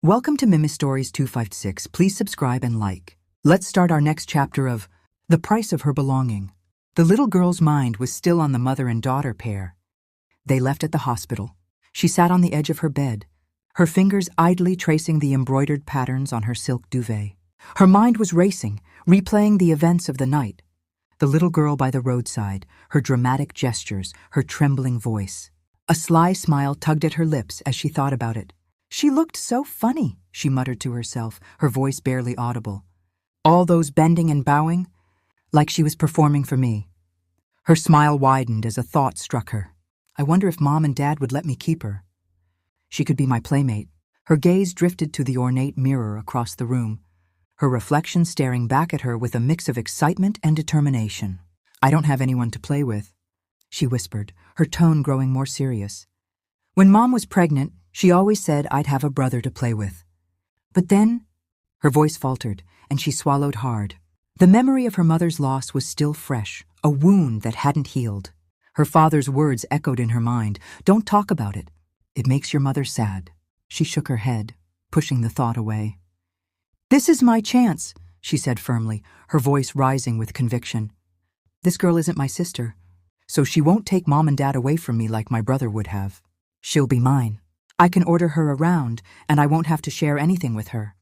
Welcome to Mimi Stories 256. Please subscribe and like. Let's start our next chapter of The Price of Her Belonging. The little girl's mind was still on the mother and daughter pair. They left at the hospital. She sat on the edge of her bed, her fingers idly tracing the embroidered patterns on her silk duvet. Her mind was racing, replaying the events of the night. The little girl by the roadside, her dramatic gestures, her trembling voice. A sly smile tugged at her lips as she thought about it. She looked so funny, she muttered to herself, her voice barely audible. All those bending and bowing, like she was performing for me. Her smile widened as a thought struck her. I wonder if Mom and Dad would let me keep her. She could be my playmate. Her gaze drifted to the ornate mirror across the room, her reflection staring back at her with a mix of excitement and determination. I don't have anyone to play with, she whispered, her tone growing more serious. When Mom was pregnant, she always said I'd have a brother to play with. But then, her voice faltered, and she swallowed hard. The memory of her mother's loss was still fresh, a wound that hadn't healed. Her father's words echoed in her mind. Don't talk about it. It makes your mother sad. She shook her head, pushing the thought away. This is my chance, she said firmly, her voice rising with conviction. This girl isn't my sister, so she won't take Mom and Dad away from me like my brother would have. She'll be mine. I can order her around, and I won't have to share anything with her.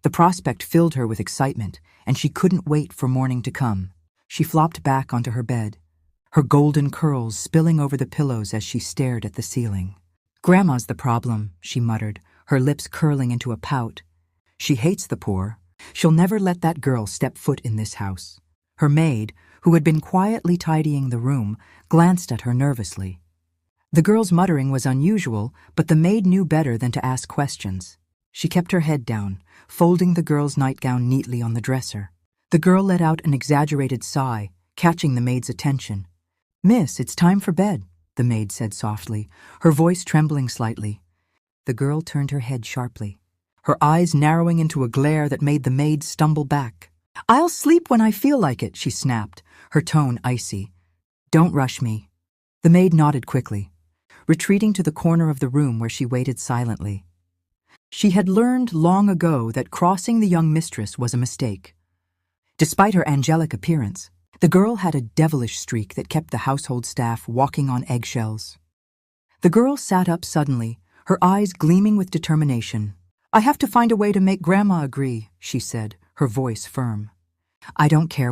The prospect filled her with excitement, and she couldn't wait for morning to come. She flopped back onto her bed, her golden curls spilling over the pillows as she stared at the ceiling. Grandma's the problem, she muttered, her lips curling into a pout. She hates the poor. She'll never let that girl step foot in this house. Her maid, who had been quietly tidying the room, glanced at her nervously. The girl's muttering was unusual, but the maid knew better than to ask questions. She kept her head down, folding the girl's nightgown neatly on the dresser. The girl let out an exaggerated sigh, catching the maid's attention. Miss, it's time for bed, the maid said softly, her voice trembling slightly. The girl turned her head sharply, her eyes narrowing into a glare that made the maid stumble back. I'll sleep when I feel like it, she snapped, her tone icy. Don't rush me. The maid nodded quickly, retreating to the corner of the room where she waited silently. She had learned long ago that crossing the young mistress was a mistake. Despite her angelic appearance, the girl had a devilish streak that kept the household staff walking on eggshells. The girl sat up suddenly, her eyes gleaming with determination. I have to find a way to make Grandma agree, she said, her voice firm. I don't care